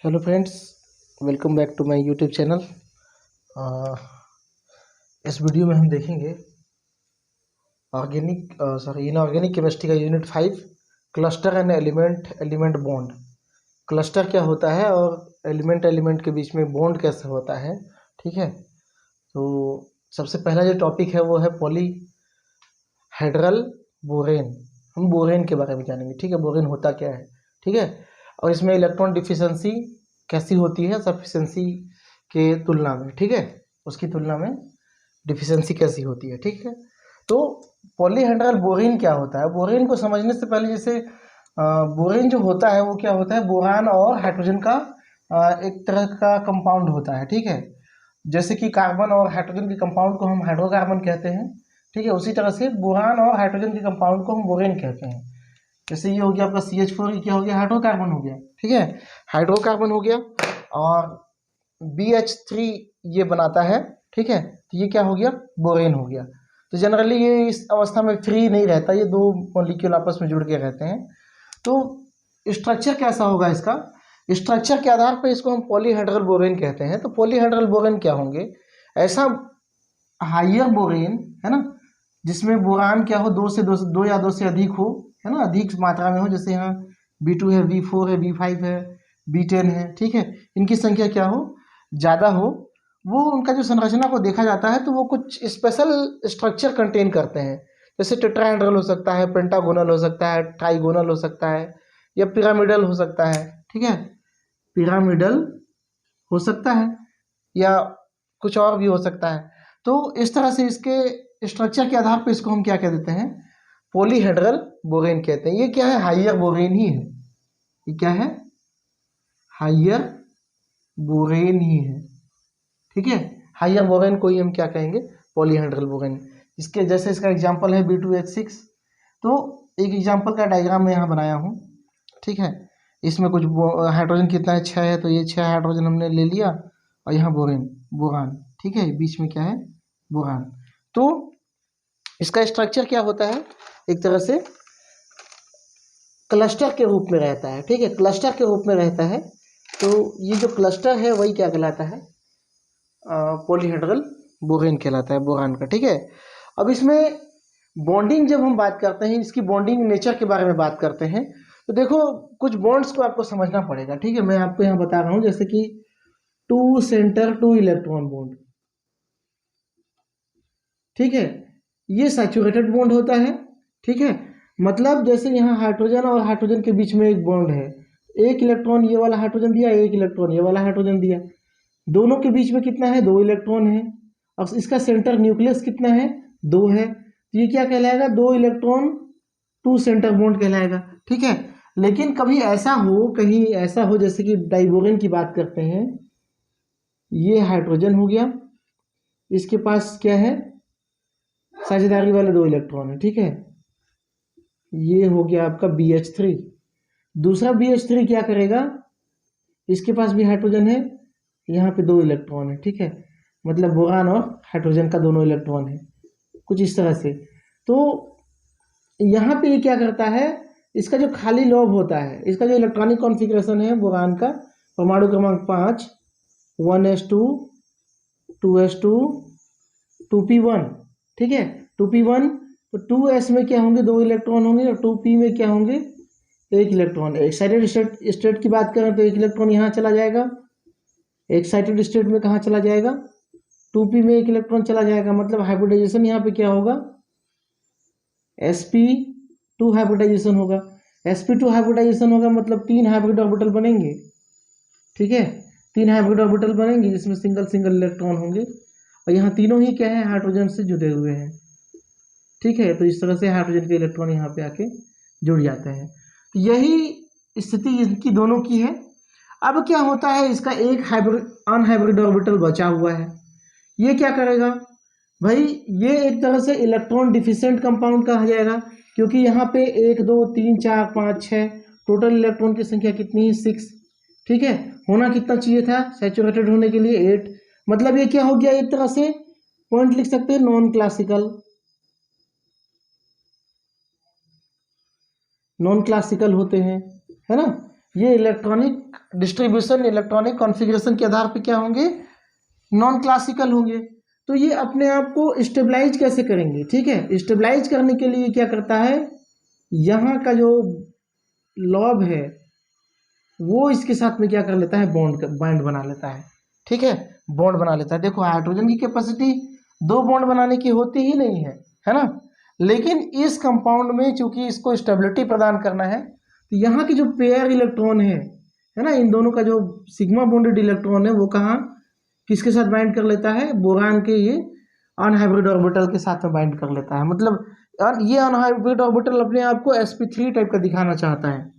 Hello friends, welcome back to my YouTube channel. इस video में हम देखेंगे इनऑर्गेनिक केमिस्ट्री का unit 5 cluster and element bond. Cluster क्या होता है और एलिमेंट के बीच में बॉन्ड कैसे होता है। ठीक है, तो सबसे पहला जो टॉपिक है वो है पॉलीहेड्रल बोरेन। हम बोरेन के बारे में जानेंगे। ठीक है, बोरेन होता क्या है। ठीक है, और इसमें इलेक्ट्रॉन डिफिशिएंसी कैसी होती है सफिशिएंसी के तुलना में। ठीक है, उसकी तुलना में डिफिशिएंसी कैसी होती है। ठीक है, तो पॉलीहेड्रल बोरेन क्या होता है। बोरेन को समझने से पहले जैसे बोरेन जो होता है वो क्या होता है, बोरान और हाइड्रोजन का एक तरह का कंपाउंड होता है। ठीक है, जैसे कि कार्बन और हाइड्रोजन के कंपाउंड को हम हाइड्रोकार्बन कहते हैं। ठीक है, उसी तरह से बोरान और हाइड्रोजन के कंपाउंड को हम बोरेन कहते हैं। जैसे ये हो गया आपका CH4, क्या हो गया, हाइड्रोकार्बन हो गया। ठीक है, हाइड्रोकार्बन हो गया, और BH3 ये बनाता है। ठीक है, तो ये क्या हो गया, बोरेन हो गया। तो जनरली ये इस अवस्था में फ्री नहीं रहता, ये दो मॉलिक्यूल आपस में जुड़ के रहते हैं। तो स्ट्रक्चर कैसा होगा इसका, स्ट्रक्चर के आधार पर इसको हम पॉलीहेड्रल बोरेन कहते हैं। तो पॉलीहेड्रल बोरेन क्या होंगे, ऐसा हाइयर बोरेन है ना, जिसमें बोरान क्या हो, दो या दो से अधिक हो, है ना, अधिक मात्रा में हो। जैसे यहाँ B2 है, B4 है, B5 है, B10 है। ठीक है, इनकी संख्या क्या हो, ज़्यादा हो। वो उनका जो संरचना को देखा जाता है तो वो कुछ स्पेशल स्ट्रक्चर कंटेन करते हैं। जैसे टेट्राहेड्रल हो सकता है, पेंटागोनल हो सकता है, ट्राइगोनल हो सकता है, या पिरामिडल हो सकता है। ठीक है, पिरामिडल हो सकता है या कुछ और भी हो सकता है। तो इस तरह से इसके स्ट्रक्चर के आधार पर इसको हम क्या कह देते हैं, पॉलीहेड्रल बोरेन कहते हैं। ये क्या है, हाइयर बोरेन ही है। ये क्या है, हाइयर बोरेन ही है। ठीक है, हाइयर बोरेन को ही हम क्या कहेंगे, पॉलीहेड्रल बोरेन। इसके जैसे इसका एग्जांपल है B2H6। तो एक एग्जांपल का डायग्राम मैं यहाँ बनाया हूँ। ठीक है, इसमें कुछ हाइड्रोजन कितना है, 6 है, तो ये 6 हाइड्रोजन हमने ले लिया, और यहाँ बोरान। ठीक है, बीच में क्या है, बोरान। तो इसका स्ट्रक्चर क्या होता है, एक तरह से क्लस्टर के रूप में रहता है। ठीक है, क्लस्टर के रूप में रहता है। तो ये जो क्लस्टर है वही क्या कहलाता है, पॉलीहेड्रल बोरेन कहलाता है, बोरान का। ठीक है, अब इसमें बॉन्डिंग जब हम बात करते हैं, इसकी बॉन्डिंग नेचर के बारे में बात करते हैं, तो देखो कुछ बॉन्ड्स को आपको समझना पड़ेगा। ठीक है, मैं आपको यहाँ बता रहा हूँ, जैसे कि 2 सेंटर 2 इलेक्ट्रॉन बॉन्ड। ठीक है, ये सैचुरेटेड बॉन्ड होता है। ठीक है, मतलब जैसे यहाँ हाइड्रोजन और हाइड्रोजन के बीच में एक बॉन्ड है, एक इलेक्ट्रॉन ये वाला हाइड्रोजन दिया, एक इलेक्ट्रॉन ये वाला हाइड्रोजन दिया, दोनों के बीच में कितना है, 2 इलेक्ट्रॉन है। अब इसका सेंटर न्यूक्लियस कितना है, 2 है। तो ये क्या कहलाएगा, 2 इलेक्ट्रॉन 2 सेंटर बॉन्ड कहलाएगा। ठीक है, लेकिन कभी ऐसा हो, कहीं ऐसा हो, जैसे कि डाइबोरेन की बात करते हैं, ये हाइड्रोजन हो गया, इसके पास क्या है, साझेदारी वाले 2 इलेक्ट्रॉन है। ठीक है, ये हो गया आपका BH3। दूसरा BH3 क्या करेगा, इसके पास भी हाइड्रोजन है, यहाँ पे 2 इलेक्ट्रॉन है। ठीक है, मतलब बोरान और हाइड्रोजन का दोनों इलेक्ट्रॉन है, कुछ इस तरह से। तो यहाँ पे ये क्या करता है, इसका जो खाली लॉब होता है, इसका जो इलेक्ट्रॉनिक कॉन्फ़िगरेशन है बोरान का, परमाणु क्रमांक 5, 1s2 2s2 2p1। ठीक है, 2p1, तो 2s में क्या होंगे, 2 इलेक्ट्रॉन होंगे, और 2p में क्या होंगे, 1 इलेक्ट्रॉन। एक्साइटेड स्टेट की बात करें तो 1 इलेक्ट्रॉन यहाँ चला जाएगा, एक्साइटेड स्टेट में कहाँ चला जाएगा, 2p में 1 इलेक्ट्रॉन चला जाएगा। मतलब हाइब्रिडाइजेशन यहाँ पे क्या होगा, sp2 हाइब्रिडाइजेशन होगा। sp2 हाइब्रिडाइजेशन होगा मतलब 3 हाइब्रिड ऑर्बिटल बनेंगे। ठीक है, 3 हाइब्रिड ऑर्बिटल बनेंगे जिसमें सिंगल सिंगल इलेक्ट्रॉन होंगे, और यहाँ तीनों ही क्या है, हाइड्रोजन से जुड़े हुए हैं। ठीक है, तो इस तरह से हाइड्रोजन के इलेक्ट्रॉन यहाँ पे आके जुड़ जाते हैं। तो यही स्थिति इनकी दोनों की है। अब क्या होता है, इसका एक हाइब्रिड अनहाइब्रिड ऑर्बिटल बचा हुआ है, ये क्या करेगा भाई, ये एक तरह से इलेक्ट्रॉन डिफिशिएंट कंपाउंड कहा जाएगा, क्योंकि यहाँ पे 1 2 3 4 5 6 टोटल इलेक्ट्रॉन की संख्या कितनी है, 6। ठीक है, होना कितना चाहिए था सैचुरेटेड होने के लिए, 8। मतलब ये क्या हो गया, एक तरह से पॉइंट लिख सकते हैं, नॉन क्लासिकल होते हैं, है ना। ये इलेक्ट्रॉनिक डिस्ट्रीब्यूशन, इलेक्ट्रॉनिक कॉन्फ़िगरेशन के आधार पे क्या होंगे, नॉन क्लासिकल होंगे। तो ये अपने आप को स्टेबलाइज कैसे करेंगे, ठीक है। स्टेबलाइज करने के लिए क्या करता है, यहाँ का जो लॉब है वो इसके साथ में क्या कर लेता है, बॉन्ड बना लेता है, ठीक है, बॉन्ड बना लेता है। देखो हाइड्रोजन की कैपेसिटी 2 बॉन्ड बनाने की होती ही नहीं है ना। लेकिन इस कंपाउंड में चूंकि इसको स्टेबिलिटी प्रदान करना है, तो यहाँ के जो पेयर इलेक्ट्रॉन है ना, इन दोनों का जो सिग्मा बॉन्डेड इलेक्ट्रॉन है वो कहाँ, किसके साथ बाइंड कर लेता है, बोरान के ये अनहाइब्रिड ऑर्बिटल के साथ में बाइंड कर लेता है। मतलब ये अनहाइब्रिड ऑर्बिटल अपने आप को sp3 टाइप का दिखाना चाहता है,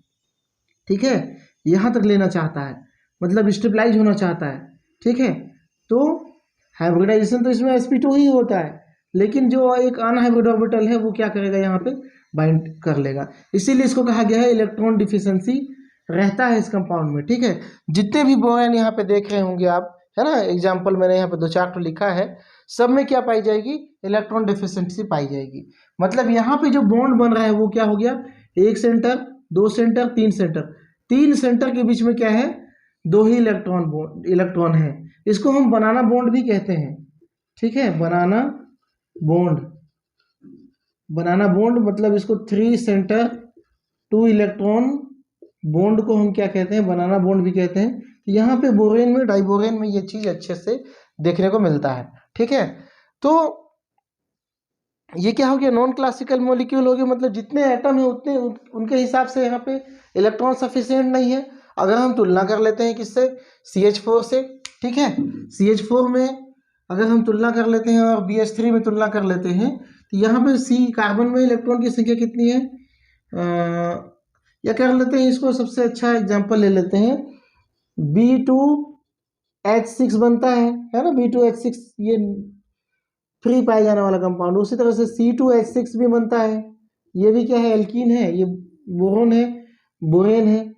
ठीक है, यहाँ तक लेना चाहता है, मतलब स्टेबलाइज होना चाहता है, ठीक है। तो हाइब्रिडाइजेशन तो इसमें sp2 ही होता है, लेकिन जो एक अनहाइब्रिड ऑर्बिटल है वो क्या करेगा, यहाँ पे बाइंड कर लेगा। इसीलिए इसको कहा गया है इलेक्ट्रॉन डिफिशियंसी रहता है इस कंपाउंड में, ठीक है। जितने भी बोरॉन यहाँ पे देख रहे होंगे आप, है ना, एग्जाम्पल मैंने यहाँ पे 2-4 तो लिखा है, सब में क्या पाई जाएगी, इलेक्ट्रॉन डिफिशियंसी पाई जाएगी। मतलब यहाँ पे जो बॉन्ड बन रहा है वो क्या हो गया, 1 सेंटर, 2 सेंटर, 3 सेंटर। 3 सेंटर के बीच में क्या है, 2 ही इलेक्ट्रॉन है। इसको हम बनाना बॉन्ड भी कहते हैं, ठीक है, बनाना बॉन्ड मतलब इसको 3 सेंटर 2 इलेक्ट्रॉन बॉन्ड को हम क्या कहते हैं, बनाना बॉन्ड भी कहते हैं। यहाँ पे बोरेन में, डाइबोरेन में ये चीज अच्छे से देखने को मिलता है, ठीक है। तो ये क्या हो गया, नॉन क्लासिकल मॉलिक्यूल हो गया, मतलब जितने एटम है उतने उनके हिसाब से यहाँ पे इलेक्ट्रॉन सफिशिएंट नहीं है। अगर हम तुलना कर लेते हैं किससे, CH4 से, ठीक है, CH4 में अगर हम तुलना कर लेते हैं और BH3 में तुलना कर लेते हैं, तो यहाँ पे कार्बन में इलेक्ट्रॉन की संख्या कितनी है, या कर लेते हैं इसको सबसे अच्छा एग्जाम्पल ले लेते हैं, B2H6 बनता है ना, B2H6 ये फ्री पाए जाने वाला कंपाउंड। उसी तरह से C2H6 भी बनता है, ये भी क्या है, एल्कीन है, ये बोरोन है, बोरेन है।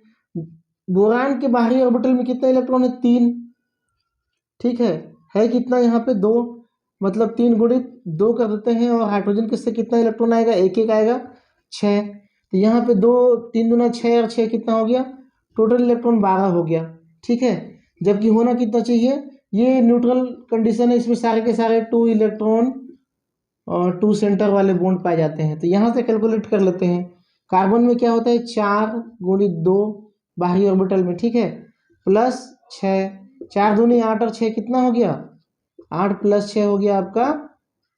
बोरान के बाहरी ऑर्बिटल में कितना इलेक्ट्रॉन है, 3, ठीक है कितना यहाँ पे 2, मतलब 3 गुणित 2 कर देते हैं, और हाइड्रोजन किससे कितना इलेक्ट्रॉन आएगा, 1 आएगा, 6। तो यहाँ पे 2, 3 दूना 6 और 6 कितना हो गया, टोटल इलेक्ट्रॉन 12 हो गया, ठीक है। जबकि होना कितना चाहिए, ये न्यूट्रल कंडीशन है, इसमें सारे के सारे 2 इलेक्ट्रॉन और 2 सेंटर वाले बॉन्ड पाए जाते हैं। तो यहाँ से कैलकुलेट कर लेते हैं, कार्बन में क्या होता है, 4 गुणित 2 बाहरी ऑर्बिटल में, ठीक है, प्लस 6, 4 दूनी 8 और 6 कितना हो गया, 8 प्लस 6 हो गया आपका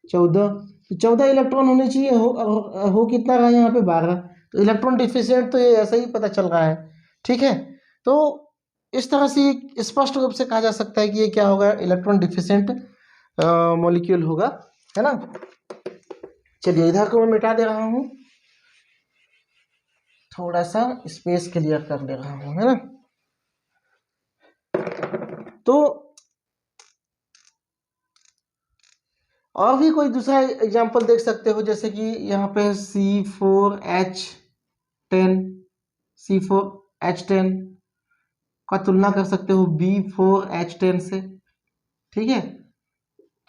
14। तो 14 इलेक्ट्रॉन होने चाहिए, हो कितना रहा यहाँ पे, 12। तो इलेक्ट्रॉन डिफिशिएंट तो ये ऐसा ही पता चल रहा है, ठीक है। तो इस तरह से स्पष्ट रूप से कहा जा सकता है कि ये क्या होगा, इलेक्ट्रॉन डिफिशिएंट मॉलिक्यूल होगा, है ना। चलिए इधर को मैं मिटा दे रहा हूँ, थोड़ा सा स्पेस क्लियर कर ले रहा हूँ, है ना। तो और भी कोई दूसरा एग्जांपल देख सकते हो, जैसे कि यहाँ पे C4H10 का तुलना कर सकते हो B4H10 से, ठीक है।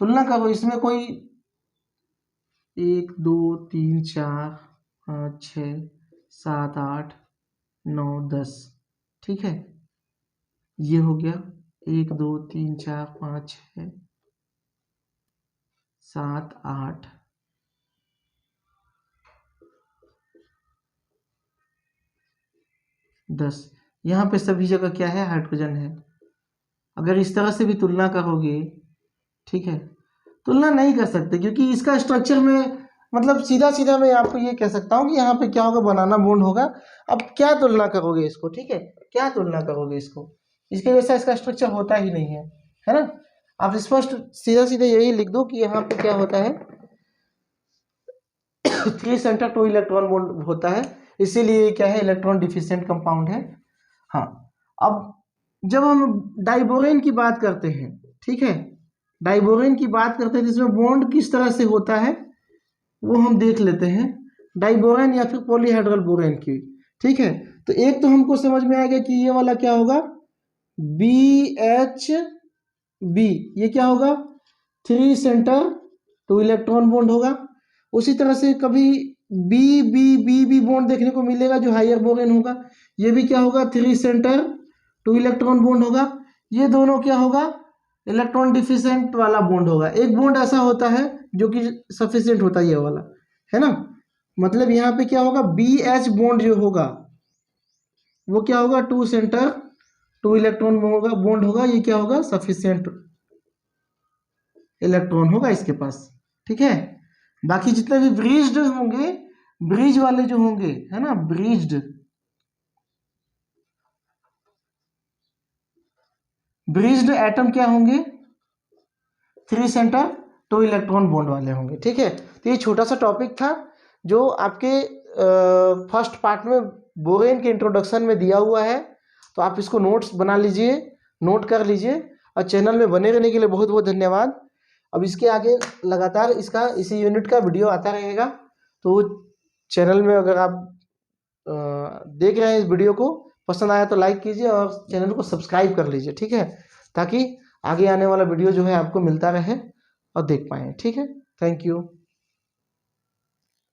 तुलना करो, इसमें कोई 1 2 3 4 5 6 7 8 9 10, ठीक है, ये हो गया 1 2 3 4 5 6 7 8 10। यहाँ पे सभी जगह क्या है, हाइड्रोजन है। अगर इस तरह से भी तुलना करोगे, ठीक है, तुलना नहीं कर सकते क्योंकि इसका स्ट्रक्चर में, मतलब सीधा सीधा मैं आपको ये कह सकता हूँ कि यहाँ पे क्या होगा, बनाना बॉन्ड होगा। अब क्या तुलना करोगे इसको, ठीक है, क्या तुलना करोगे इसको, इसके जैसा इसका स्ट्रक्चर होता ही नहीं है ना। आप स्पष्ट सीधा सीधा यही लिख दो कि यहाँ पे क्या होता है 3 सेंटर 2 इलेक्ट्रॉन बॉन्ड होता है, इसीलिए क्या है, इलेक्ट्रॉन डिफिशिएंट कंपाउंड है। हाँ, अब जब हम डाइबोरेन की बात करते हैं, ठीक है, डाइबोरेन की बात करते हैं जिसमें बॉन्ड किस तरह से होता है वो हम देख लेते हैं, डाइबोरेन या फिर पॉलीहाइड्रल बोरेन की, ठीक है। तो एक तो हमको समझ में आ गया कि ये वाला क्या होगा, BHB, ये क्या होगा, 3 सेंटर 2 इलेक्ट्रॉन बॉन्ड होगा। उसी तरह से कभी BBB बॉन्ड देखने को मिलेगा जो हायर बोरेन होगा, ये भी क्या होगा, 3 सेंटर 2 इलेक्ट्रॉन बॉन्ड होगा। ये दोनों क्या होगा, इलेक्ट्रॉन डिफिशिएंट वाला बॉन्ड होगा। एक बॉन्ड ऐसा होता है जो कि सफिशिएंट होता है, ये वाला, है ना। मतलब यहाँ पे क्या होगा, BH बॉन्ड जो होगा वो क्या होगा, 2 सेंटर 2 इलेक्ट्रॉन बॉन्ड होगा। ये क्या होगा, सफिशिएंट इलेक्ट्रॉन होगा इसके पास, ठीक है। बाकी जितने भी ब्रीज्ड होंगे, ब्रिज वाले जो होंगे, है ना, ब्रिज्ड एटम क्या होंगे, 3 सेंटर 2 इलेक्ट्रॉन बॉन्ड वाले होंगे, ठीक है। तो ये छोटा सा टॉपिक था जो आपके फर्स्ट पार्ट में बोरेन के इंट्रोडक्शन में दिया हुआ है। तो आप इसको नोट्स बना लीजिए, नोट कर लीजिए, और चैनल में बने रहने के लिए बहुत बहुत धन्यवाद। अब इसके आगे लगातार इसी यूनिट का वीडियो आता रहेगा। तो चैनल में अगर आप देख रहे हैं इस वीडियो को, पसंद आया तो लाइक कीजिए और चैनल को सब्सक्राइब कर लीजिए, ठीक है, ताकि आगे आने वाला वीडियो जो है आपको मिलता रहे और देख पाएँ, ठीक है। Thank you.